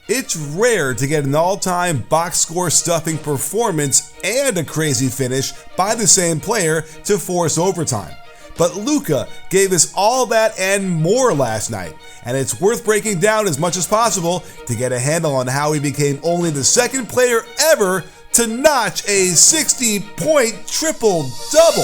It's rare to get an all-time box score stuffing performance and a crazy finish by the same player to force overtime. But Luka gave us all that and more last night, and it's worth breaking down as much as possible to get a handle on how he became only the second player ever to notch a 60-point triple-double.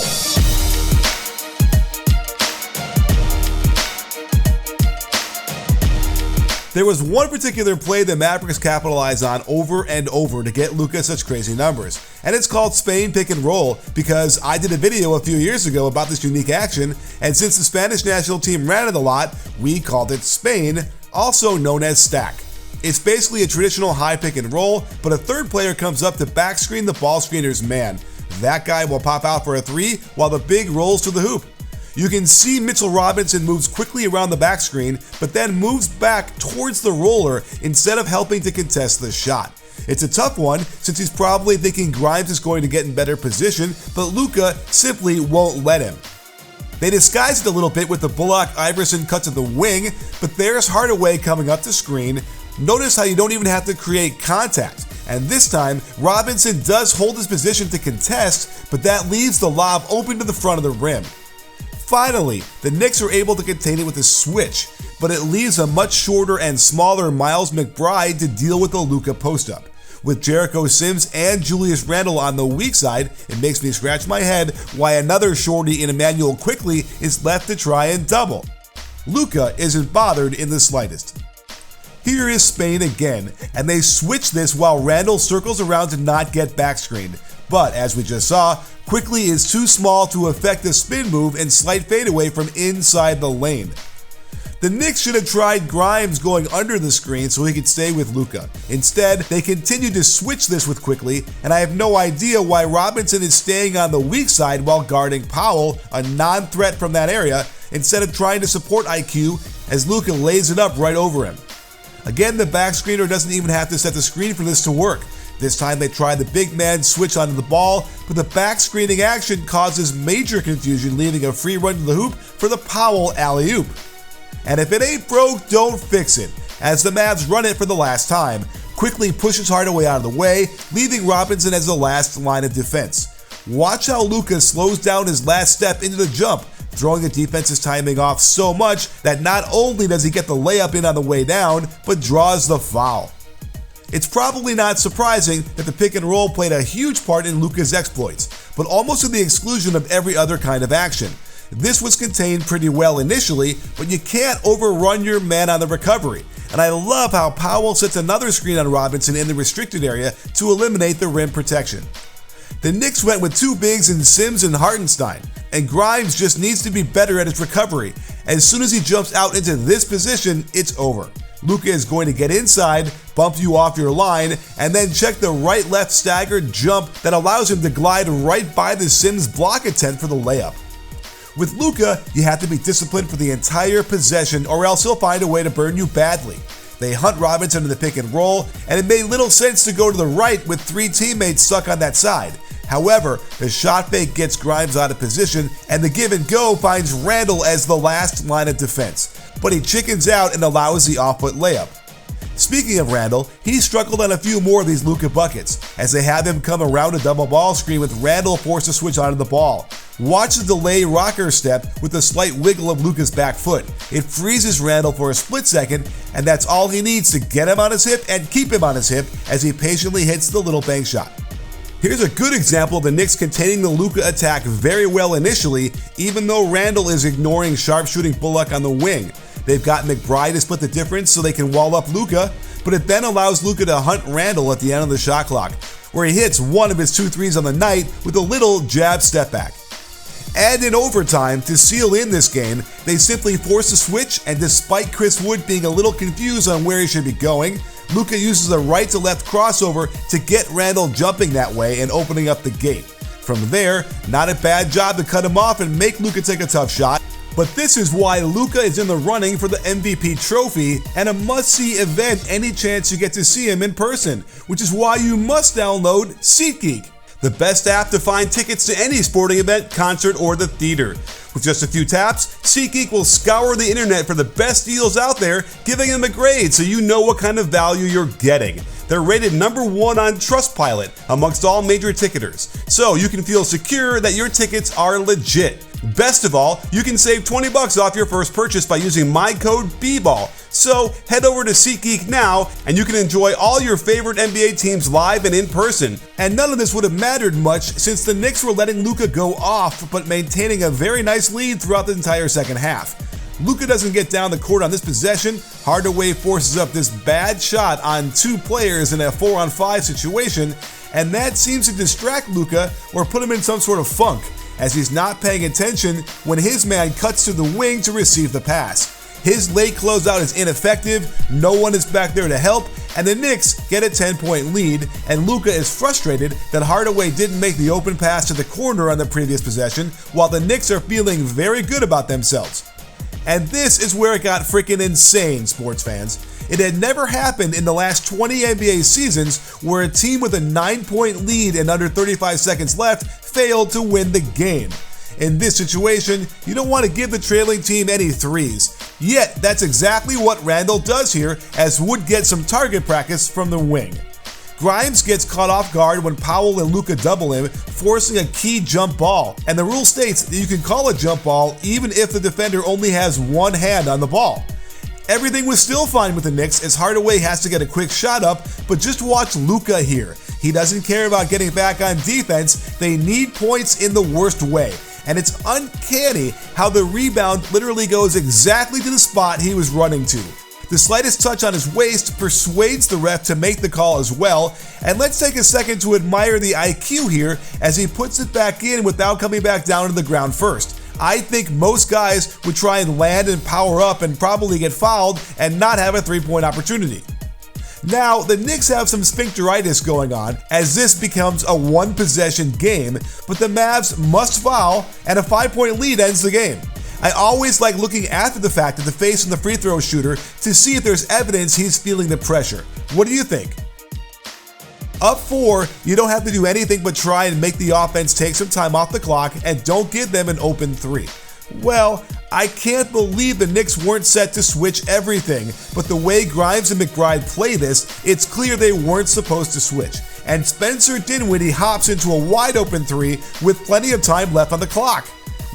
There was one particular play the Mavericks capitalized on over and over to get Luka such crazy numbers, and it's called Spain pick and roll because I did a video a few years ago about this unique action, and since the Spanish national team ran it a lot, we called it Spain, also known as stack. It's basically a traditional high pick and roll, but a third player comes up to back screen the ball screener's man. That guy will pop out for a three while the big rolls to the hoop. You can see Mitchell Robinson moves quickly around the back screen, but then moves back towards the roller instead of helping to contest the shot. It's a tough one since he's probably thinking Grimes is going to get in better position, but Luka simply won't let him. They disguised it a little bit with the Bullock-Iverson cut to the wing, but there's Hardaway coming up the screen. Notice how you don't even have to create contact. And this time, Robinson does hold his position to contest, but that leaves the lob open to the front of the rim. Finally, the Knicks are able to contain it with a switch, but it leaves a much shorter and smaller Miles McBride to deal with the Luka post-up. With Jericho Sims and Julius Randle on the weak side, it makes me scratch my head why another shorty in Emmanuel Quickley is left to try and double. Luka isn't bothered in the slightest. Here is Spain again, and they switch this while Randle circles around to not get back screened. But as we just saw, Quickley is too small to effect a spin move and slight fadeaway from inside the lane. The Knicks should have tried Grimes going under the screen so he could stay with Luka. Instead, they continue to switch this with Quickley, and I have no idea why Robinson is staying on the weak side while guarding Powell, a non-threat from that area, instead of trying to support IQ as Luka lays it up right over him. Again, the back screener doesn't even have to set the screen for this to work. This time they try the big man switch onto the ball, but the back screening action causes major confusion, leaving a free run to the hoop for the Powell alley-oop. And if it ain't broke, don't fix it. As the Mavs run it for the last time, Quickley pushes Hardaway out of the way, leaving Robinson as the last line of defense. Watch how Luka slows down his last step into the jump, throwing the defense's timing off so much that not only does he get the layup in on the way down, but draws the foul. It's probably not surprising that the pick and roll played a huge part in Luka's exploits, but almost to the exclusion of every other kind of action. This was contained pretty well initially, but you can't overrun your man on the recovery, and I love how Powell sets another screen on Robinson in the restricted area to eliminate the rim protection. The Knicks went with two bigs in Sims and Hartenstein, and Grimes just needs to be better at his recovery. As soon as he jumps out into this position, it's over. Luka is going to get inside, bump you off your line, and then check the right-left staggered jump that allows him to glide right by the Sims block attempt for the layup. With Luka, you have to be disciplined for the entire possession or else he'll find a way to burn you badly. They hunt Robinson in the pick and roll, and it made little sense to go to the right with three teammates stuck on that side. However, the shot fake gets Grimes out of position, and the give and go finds Randle as the last line of defense. But he chickens out and allows the off-foot layup. Speaking of Randle, he struggled on a few more of these Luka buckets, as they have him come around a double ball screen with Randle forced to switch onto the ball. Watch the delay rocker step with a slight wiggle of Luka's back foot. It freezes Randle for a split second, and that's all he needs to get him on his hip and keep him on his hip as he patiently hits the little bank shot. Here's a good example of the Knicks containing the Luka attack very well initially, even though Randle is ignoring sharpshooting Bullock on the wing. They've got McBride to split the difference so they can wall up Luka, but it then allows Luka to hunt Randle at the end of the shot clock, where he hits one of his 2 threes on the night with a little jab step back. And in overtime, to seal in this game, they simply force a switch, and despite Chris Wood being a little confused on where he should be going, Luka uses a right to left crossover to get Randle jumping that way and opening up the gate. From there, not a bad job to cut him off and make Luka take a tough shot. But this is why Luka is in the running for the MVP trophy and a must-see event any chance you get to see him in person, which is why you must download SeatGeek, the best app to find tickets to any sporting event, concert, or the theater. With just a few taps, SeatGeek will scour the internet for the best deals out there, giving them a grade so you know what kind of value you're getting. They're rated #1 on Trustpilot amongst all major ticketers, so you can feel secure that your tickets are legit. Best of all, you can save $20 off your first purchase by using my code BBALL. So head over to SeatGeek now and you can enjoy all your favorite NBA teams live and in person. And none of this would have mattered much since the Knicks were letting Luka go off but maintaining a very nice lead throughout the entire second half. Luka doesn't get down the court on this possession. Hardaway forces up this bad shot on 2 players in a 4-on-5 situation, and that seems to distract Luka or put him in some sort of funk, as he's not paying attention when his man cuts to the wing to receive the pass. His late closeout is ineffective, no one is back there to help, and the Knicks get a 10-point lead, and Luka is frustrated that Hardaway didn't make the open pass to the corner on the previous possession, while the Knicks are feeling very good about themselves. And this is where it got freaking insane, sports fans. It had never happened in the last 20 NBA seasons where a team with a 9-point lead and under 35 seconds left failed to win the game. In this situation, you don't want to give the trailing team any threes. Yet, that's exactly what Randle does here, as Wood gets some target practice from the wing. Grimes gets caught off guard when Powell and Luka double him, forcing a key jump ball. And the rule states that you can call a jump ball even if the defender only has one hand on the ball. Everything was still fine with the Knicks as Hardaway has to get a quick shot up, but just watch Luka here. He doesn't care about getting back on defense, they need points in the worst way. And it's uncanny how the rebound literally goes exactly to the spot he was running to. The slightest touch on his waist persuades the ref to make the call as well, and let's take a second to admire the IQ here as he puts it back in without coming back down to the ground first. I think most guys would try and land and power up and probably get fouled and not have a 3-point opportunity. Now, the Knicks have some sphincteritis going on as this becomes a 1-possession game, but the Mavs must foul and a 5-point lead ends the game. I always like looking after the fact at the face of the free throw shooter to see if there's evidence he's feeling the pressure. What do you think? Up 4, you don't have to do anything but try and make the offense take some time off the clock and don't give them an open 3. Well, I can't believe the Knicks weren't set to switch everything, but the way Grimes and McBride play this, it's clear they weren't supposed to switch. And Spencer Dinwiddie hops into a wide open 3 with plenty of time left on the clock.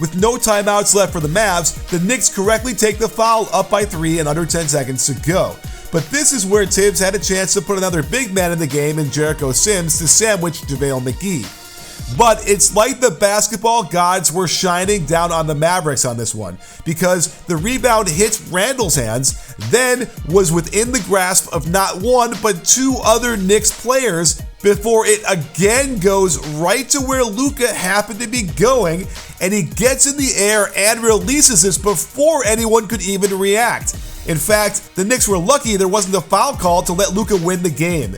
With no timeouts left for the Mavs, the Knicks correctly take the foul up by 3 and under 10 seconds to go. But this is where Tibbs had a chance to put another big man in the game in Jericho Sims to sandwich JaVale McGee. But it's like the basketball gods were shining down on the Mavericks on this one, because the rebound hits Randle's hands, then was within the grasp of not one but 2 other Knicks players before it again goes right to where Luka happened to be going, and he gets in the air and releases this before anyone could even react. In fact, the Knicks were lucky there wasn't a foul call to let Luka win the game.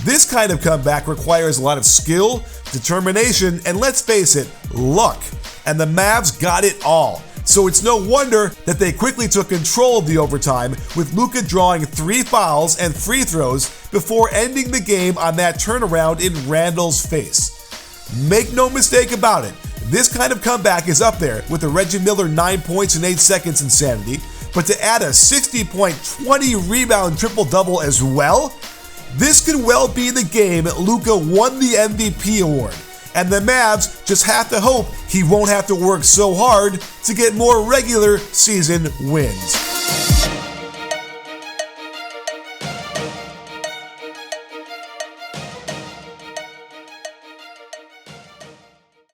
This kind of comeback requires a lot of skill, determination, and let's face it, luck. And the Mavs got it all. So it's no wonder that they quickly took control of the overtime, with Luka drawing 3 fouls and free throws before ending the game on that turnaround in Randle's face. Make no mistake about it, this kind of comeback is up there with the Reggie Miller 9 points in 8 seconds insanity, but to add a 60-point, 20-rebound triple-double as well? This could well be the game Luka won the MVP award, and the Mavs just have to hope he won't have to work so hard to get more regular season wins.